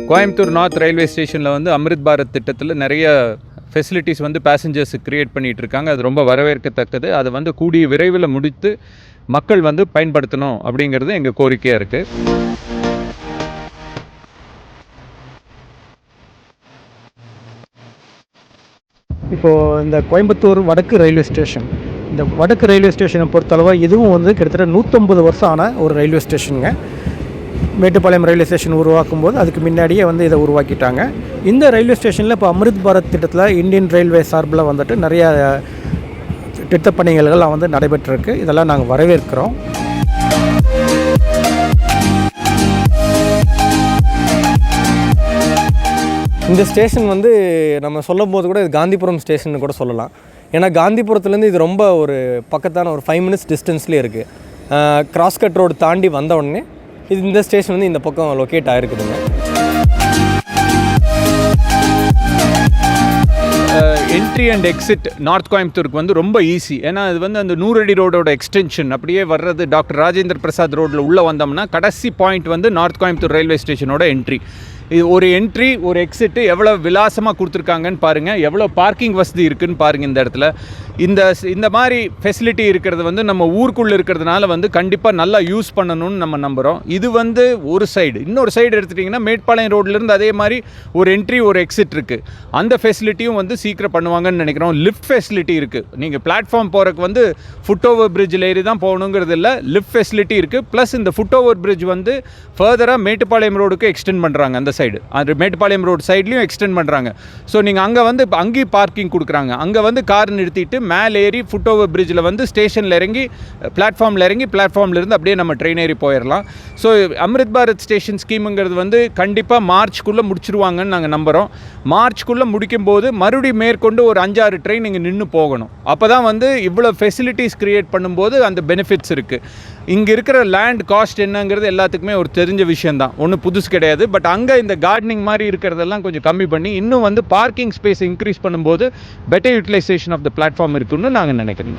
Coimbatore north railway ஸ்டேஷனில் வந்து அமிர்த் பாரத் திட்டத்தில் நிறைய ஃபெசிலிட்டிஸ் வந்து பேசஞ்சர்ஸுக்கு க்ரியேட் பண்ணிகிட்டு இருக்காங்க. அது ரொம்ப வரவேற்கத்தக்கது. அதை வந்து கூடிய விரைவில் முடித்து மக்கள் வந்து பயன்படுத்தணும் அப்படிங்கிறது எங்கள் கோரிக்கையாக இருக்குது. இப்போது இந்த கோயம்புத்தூர் வடக்கு ரயில்வே ஸ்டேஷன், இந்த வடக்கு ரயில்வே ஸ்டேஷனை பொறுத்தளவு இதுவும் வந்து கிட்டத்தட்ட 150 வருஷம் ஆன ஒரு ரயில்வே ஸ்டேஷனுங்க. மேட்டுப்பாளையம் ரயில்வே ஸ்டேஷன் உருவாக்கும் போது அதுக்கு முன்னாடியே வந்து இதை உருவாக்கிட்டாங்க. இந்த ரயில்வே ஸ்டேஷனில் இப்போ அமிர்த் பாரத் திட்டத்தில் இந்தியன் ரயில்வே சார்பில் வந்துட்டு நிறைய திட்டப்பணிகள்லாம் வந்து நடைபெற்றிருக்கு. இதெல்லாம் நாங்கள் வரவேற்கிறோம். இந்த ஸ்டேஷன் வந்து நம்ம சொல்லும் போது கூட இது காந்திபுரம் ஸ்டேஷன் கூட சொல்லலாம். ஏன்னா காந்திபுரத்துலேருந்து இது ரொம்ப ஒரு பக்கத்தான ஒரு 5 மினிட்ஸ் டிஸ்டன்ஸ்லேயே இருக்குது. கிராஸ்கட் ரோடு தாண்டி வந்த உடனே இந்த ஸ்டேஷன் வந்து இந்த பக்கம் லொக்கேட் ஆகிருக்குதுங்க. என்ட்ரி அண்ட் எக்ஸிட் நார்த் கோயம்புத்தூருக்கு வந்து ரொம்ப ஈஸி. ஏன்னா அது வந்து அந்த 100 அடி ரோடோட எக்ஸ்டென்ஷன் அப்படியே வர்றது. டாக்டர் ராஜேந்திர பிரசாத் ரோட்டில் உள்ளே வந்தோம்னா கடைசி பாயிண்ட் வந்து நார்த் கோயம்புத்தூர் ரயில்வே ஸ்டேஷனோட என்ட்ரி. இது ஒரு என்ட்ரி ஒரு எக்ஸிட்டு எவ்வளோ விலாசமாக கொடுத்துருக்காங்கன்னு பாருங்கள், எவ்வளோ பார்க்கிங் வசதி இருக்குதுன்னு பாருங்கள். இந்த இடத்துல இந்த மாதிரி ஃபெசிலிட்டி இருக்கிறது வந்து நம்ம ஊருக்குள்ளே இருக்கிறதுனால வந்து கண்டிப்பாக நல்லா யூஸ் பண்ணணும்னு நம்ம நம்புகிறோம். இது வந்து ஒரு சைடு. இன்னொரு சைடு எடுத்துட்டிங்கன்னா மேட்டுப்பாளையம் ரோட்லேருந்து அதே மாதிரி ஒரு என்ட்ரி ஒரு எக்ஸிட் இருக்குது. அந்த ஃபெசிலிட்டியும் வந்து சீக்கிரம் பண்ணுவாங்கன்னு நினைக்கிறோம். லிஃப்ட் ஃபெசிலிட்டி இருக்குது. நீங்கள் பிளாட்ஃபார்ம் போகிறக்கு வந்து ஃபுட் ஓவர் பிரிட்ஜில் ஏறி தான் போகணுங்கிறது இல்லை, லிஃப்ட் ஃபெசிலிட்டி இருக்குது. ப்ளஸ் இந்த ஃபுட் ஓவர் பிரிட்ஜ் வந்து ஃபர்தராக மேட்டுப்பாளையம் ரோடுக்கு எக்ஸ்டெண்ட் பண்ணுறாங்க. அந்த சைடு அது மேட்டுப்பாளையம் ரோடு சைட்லையும் எக்ஸ்டெண்ட் பண்ணுறாங்க. ஸோ நீங்கள் அங்கே வந்து அங்கேயும் பார்க்கிங் கொடுக்குறாங்க. அங்கே வந்து கார் நிறுத்திட்டு மேலே ஏறி ஃபுட் ஓவர் பிரிட்ஜில் வந்து ஸ்டேஷனில் இறங்கி பிளாட்ஃபார்ம்லேருந்து அப்படியே நம்ம ட்ரெயின் ஏறி போயிடலாம். ஸோ அமிர்த் பாரத் ஸ்டேஷன் ஸ்கீமுங்கிறது வந்து கண்டிப்பாக மார்ச்க்குள்ளே முடிச்சிருவாங்கன்னு நாங்கள் நம்புகிறோம். மார்ச்க்குள்ளே முடிக்கும்போது மறுபடியும் மேற்கொண்டு ஒரு 5-6 ட்ரெயின் இங்கே நின்று போகணும். அப்போ தான் வந்து இவ்வளோ ஃபெசிலிட்டிஸ் க்ரியேட் பண்ணும்போது அந்த பெனிஃபிட்ஸ் இருக்குது. இங்கே இருக்கிற லேண்ட் காஸ்ட் என்னங்கிறது எல்லாத்துக்குமே ஒரு தெரிஞ்ச விஷயந்தான், ஒன்றும் புதுசு கிடையாது. பட் அங்கே இந்த கார்டனிங் மாதிரி இருக்கிறதெல்லாம் கொஞ்சம் கம்மி பண்ணி இன்னும் வந்து பார்க்கிங் ஸ்பேஸ் இன்க்ரீஸ் பண்ணும்போது better utilization of the platform இருக்குன்னு நாங்கள் நினைக்கிறோம்.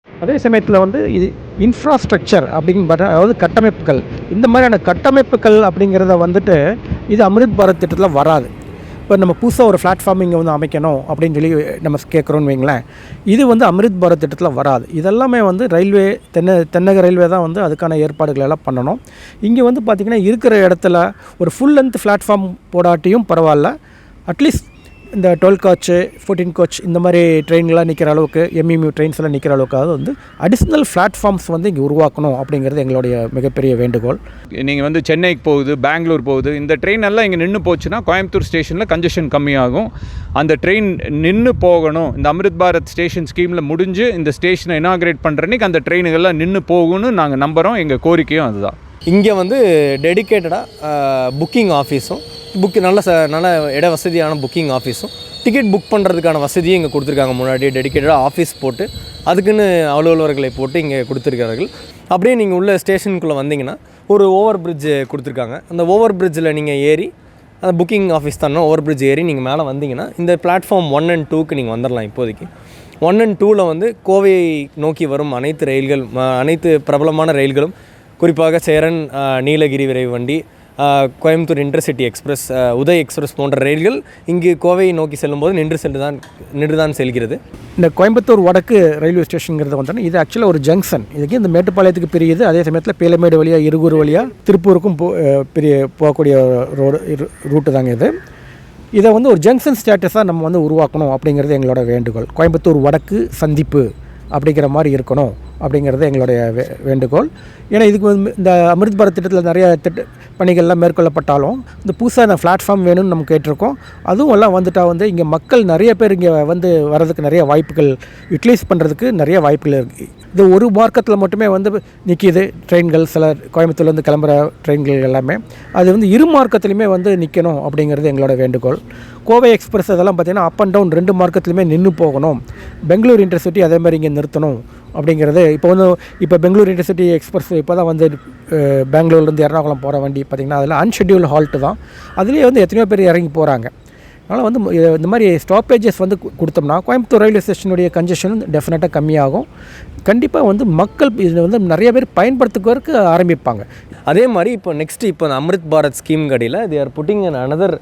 அதே சமயத்தில் வந்து இது இன்ஃப்ராஸ்ட்ரக்சர் அப்படின்னு பார்த்தா, அதாவது கட்டமைப்புகள், இந்த மாதிரியான கட்டமைப்புகள் அப்படிங்கிறத வந்துட்டு இது அமிர்த் பாரத் திட்டத்தில் வராது. இப்போ நம்ம புதுசாக ஒரு பிளாட்ஃபார்ம் இங்கே வந்து அமைக்கணும் அப்படின்னு சொல்லி நம்ம கேட்குறோன்னு வைங்களேன், இது வந்து அமிர்த் பாரத் திட்டத்தில் வராது. இதெல்லாமே வந்து ரயில்வே தென்னக ரயில்வே தான் வந்து அதுக்கான ஏற்பாடுகள் எல்லாம் பண்ணணும். இங்கே வந்து பார்த்திங்கன்னா இருக்கிற இடத்துல ஒரு ஃபுல் லென்த் பிளாட்ஃபார்ம் போடாட்டியும் பரவாயில்ல, அட்லீஸ்ட் இந்த 12 கோச் 14 கோச் இந்த மாதிரி ட்ரெயின்லாம் நிற்கிற அளவுக்கு, எம்இஎம்யூ ட்ரெயின்ஸ் எல்லாம் நிற்கிற அளவுக்காவது வந்து அடிஷ்னல் பிளாட்ஃபார்ம்ஸ் வந்து இங்கே உருவாக்கணும் அப்படிங்கிறது எங்களுடைய மிகப்பெரிய வேண்டுகோள். நீங்கள் வந்து சென்னைக்கு போகுது, பெங்களூர் போகுது, இந்த ட்ரெயின் எல்லாம் இங்கே நின்று போச்சுன்னா கோயம்புத்தூர் ஸ்டேஷனில் கன்ஜெஷன் கம்மியாகும். அந்த ட்ரெயின் நின்று போகணும். இந்த அமிர்த் பாரத் ஸ்டேஷன் ஸ்கீமில் முடிஞ்சு இந்த ஸ்டேஷனை இனாகிரேட் பண்ணுறன்னைக்கு அந்த ட்ரெயினுகள்லாம் நின்று போகணும்னு நாங்கள் நம்புகிறோம். எங்கள் கோரிக்கையும் அதுதான். இங்கே வந்து டெடிக்கேட்டடாக புக்கிங் ஆஃபீஸும் நல்ல இட வசதியான புக்கிங் ஆஃபீஸும் டிக்கெட் புக் பண்ணுறதுக்கான வசதியும் இங்கே கொடுத்துருக்காங்க. முன்னாடி டெடிக்கேட்டடாக ஆஃபீஸ் போட்டு அதுக்குன்னு அலுவலர்களை போட்டு இங்கே கொடுத்துருக்கார்கள். அப்படியே நீங்கள் உள்ள ஸ்டேஷனுக்குள்ளே வந்தீங்கன்னா ஒரு ஓவர் பிரிட்ஜு கொடுத்துருக்காங்க. அந்த ஓவர் பிரிட்ஜில் நீங்கள் ஏறி, அந்த புக்கிங் ஆஃபீஸ் தானே ஓவர் பிரிட்ஜ் ஏறி நீங்கள் மேலே வந்தீங்கன்னா இந்த பிளாட்ஃபார்ம் 1 and 2க்கு நீங்கள் வந்துடலாம். இப்போதைக்கு 1 and 2ல் வந்து கோவையை நோக்கி வரும் அனைத்து பிரபலமான ரயில்களும், குறிப்பாக சேரன், நீலகிரி விரைவு வண்டி, Coimbatore intercity express, Uday express போன்ற ரயில்கள் இங்கு கோவையை நோக்கி செல்லும்போது நின்று தான் செல்கிறது. இந்த கோயம்புத்தூர் வடக்கு ரயில்வே ஸ்டேஷனுங்கிறது வந்து இது ஆக்சுவலாக ஒரு ஜங்ஷன். இதுக்கு இந்த மேட்டுப்பாளையத்துக்கு பிரியுது. அதே சமயத்தில் பேலமேடு வழியாக, இருகூர் வழியாக திருப்பூருக்கும் போகக்கூடிய ரூட்டு தாங்க இது. இதை வந்து ஒரு ஜங்ஷன் ஸ்டேட்டஸாக நம்ம வந்து உருவாக்கணும் அப்படிங்கிறது எங்களோட வேண்டுகோள். கோயம்புத்தூர் வடக்கு சந்திப்பு அப்படிங்கிற மாதிரி இருக்கணும் அப்படிங்கிறது எங்களுடைய வேண்டுகோள். ஏன்னா இதுக்கு இந்த அமிர்த் பாரத் திட்டத்தில் நிறைய பணிகள்லாம் மேற்கொள்ளப்பட்டாலும் இந்த புதுசாக பிளாட்ஃபார்ம் வேணும்னு நம்ம கேட்டிருக்கோம். அதுவும் எல்லாம் வந்துட்டால் வந்து இங்கே மக்கள் நிறைய பேர் இங்கே வந்து வர்றதுக்கு நிறைய வாய்ப்புகள், யூட்டிலைஸ் பண்ணுறதுக்கு நிறைய வாய்ப்புகள் இருக்குது. இது ஒரு மார்க்கத்தில் மட்டுமே வந்து நிற்கிது ட்ரெயின்கள். சில கோயம்புத்தூர்லேருந்து கிளம்புற ட்ரெயின்கள் எல்லாமே அது வந்து இரு மார்க்கத்துலையுமே வந்து நிற்கணும் அப்படிங்கிறது எங்களோட வேண்டுகோள். கோவை எக்ஸ்பிரஸ் அதெல்லாம் பார்த்திங்கன்னா அப் அண்ட் டவுன் 2 மார்க்கத்துலையுமே நின்று போகணும். பெங்களூர் இன்டர்சிட்டி அதே மாதிரி இங்கே நிறுத்தணும் அப்படிங்கிறது. இப்போ பெங்களூர் இன்டர்சிட்டி எக்ஸ்பிரஸ் இப்போ தான் வந்து பெங்களூர்லேருந்து எர்ணாகுளம் போகிற வண்டி பார்த்திங்கன்னா அதில் அன்ஷெட்யூல்டு ஹால்ட்டு தான். அதுலேயே வந்து எத்தனையோ பேர் இறங்கி போகிறாங்க. அதனால் வந்து இந்த மாதிரி ஸ்டாப்பேஜஸ் வந்து கொடுத்தோம்னா கோயம்புத்தூர் ரயில்வே ஸ்டேஷனுடைய கன்ஜெஷன் டெஃபினட்டாக கம்மியாகும். கண்டிப்பாக வந்து மக்கள் இதில் வந்து நிறைய பேர் பயன்படுத்துக்கிறதுக்கு ஆரம்பிப்பாங்க. அதே மாதிரி இப்போ நெக்ஸ்ட்டு இப்போ அந்த அம்ரித் பாரத் ஸ்கீம் கடையில் they are putting an another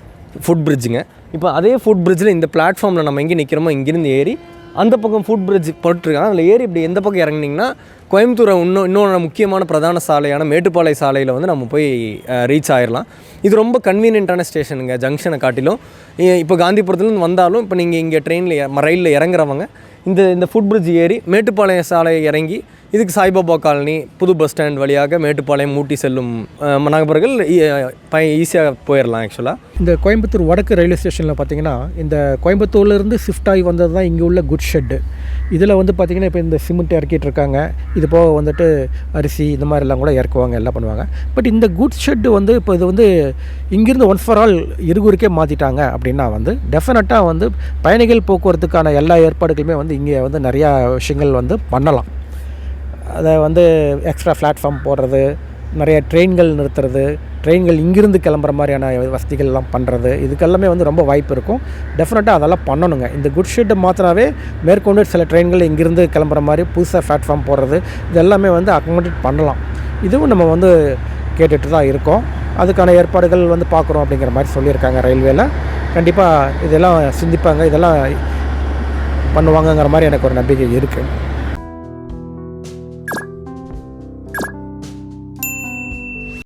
food பிரிட்ஜுங்க. இப்போ அதே ஃபுட் பிரிட்ஜில் இந்த பிளாட்ஃபார்மில் நம்ம எங்கே நிற்கிறோமோ இங்கேருந்து ஏறி அந்த பக்கம் ஃபுட் பிரிட்ஜ் போட்டிருக்காங்க. அதில் ஏறி இப்படி எந்த பக்கம் இறங்குனீங்கன்னா கோயம்புத்தூரை இன்னொரு முக்கியமான பிரதான சாலையான மேட்டுப்பாளைய சாலையில் வந்து நம்ம போய் ரீச் ஆயிடலாம். இது ரொம்ப கன்வீனியன்ட்டான ஸ்டேஷனுங்க ஜங்ஷனை காட்டிலும். இப்போ காந்திபுரத்துலேருந்து வந்தாலும் இப்போ நீங்கள் இங்கே ரயிலில் இறங்குறவங்க இந்த ஃபுட் பிரிட்ஜ் ஏறி மேட்டுப்பாளையம் சாலை இறங்கி இதுக்கு சாய்பாபா காலனி புது பஸ் ஸ்டாண்ட் வழியாக மேட்டுப்பாளையம் ஊட்டி செல்லும் நகர்கள் ஈஸியாக போயிடலாம். ஆக்சுவலாக இந்த கோயம்புத்தூர் வடக்கு ரயில்வே ஸ்டேஷனில் பார்த்திங்கன்னா இந்த கோயம்புத்தூர்லேருந்து ஷிஃப்ட் ஆகி வந்தது தான் இங்கே உள்ள குட் ஷெட்டு. இதில் வந்து பார்த்திங்கன்னா இப்போ இந்த சிமெண்ட் இறக்கிட்டு இருக்காங்க. இது போக வந்துட்டு அரிசி இந்த மாதிரிலாம் கூட இறக்குவாங்க, எல்லாம் பண்ணுவாங்க. பட் இந்த குட் ஷெட்டு வந்து இப்போ இது வந்து இங்கேருந்து ஒன்ஸ் ஃபார் ஆல் இருகூருக்கே மாற்றிட்டாங்க அப்படின்னா வந்து டெஃபினட்டாக வந்து பயணிகள் போக்குவரத்துக்கான எல்லா ஏற்பாடுகளுமே வந்து இங்கே வந்து நிறையா விஷயங்கள் வந்து பண்ணலாம். அதை வந்து எக்ஸ்ட்ரா பிளாட்ஃபார்ம் போடுறது, நிறைய ட்ரெயின்கள் நிறுத்துறது, ட்ரெயின்கள் இங்கிருந்து கிளம்புற மாதிரியான வசதிகள்லாம் பண்ணுறது, இதுக்கெல்லாமே வந்து ரொம்ப வாய்ப்பு இருக்கும். டெஃபினட்டாக அதெல்லாம் பண்ணணுங்க. இந்த குட் ஷெட்டை மாத்திராவே மேற்கொண்டு சில ட்ரெயின்கள் இங்கிருந்து கிளம்புற மாதிரி புதுசாக பிளாட்ஃபார்ம் போடுறது, இது எல்லாமே வந்து அக்கோமடேட் பண்ணலாம். இதுவும் நம்ம வந்து கேட்டுட்டு தான் இருக்கோம். அதுக்கான ஏற்பாடுகள் வந்து பார்க்குறோம் அப்படிங்கிற மாதிரி சொல்லியிருக்காங்க ரயில்வேல. கண்டிப்பாக இதெல்லாம் சிந்திப்பாங்க, இதெல்லாம் பண்ணுவாங்கங்கிற மாதிரி எனக்கு ஒரு நம்பிக்கை இருக்குது.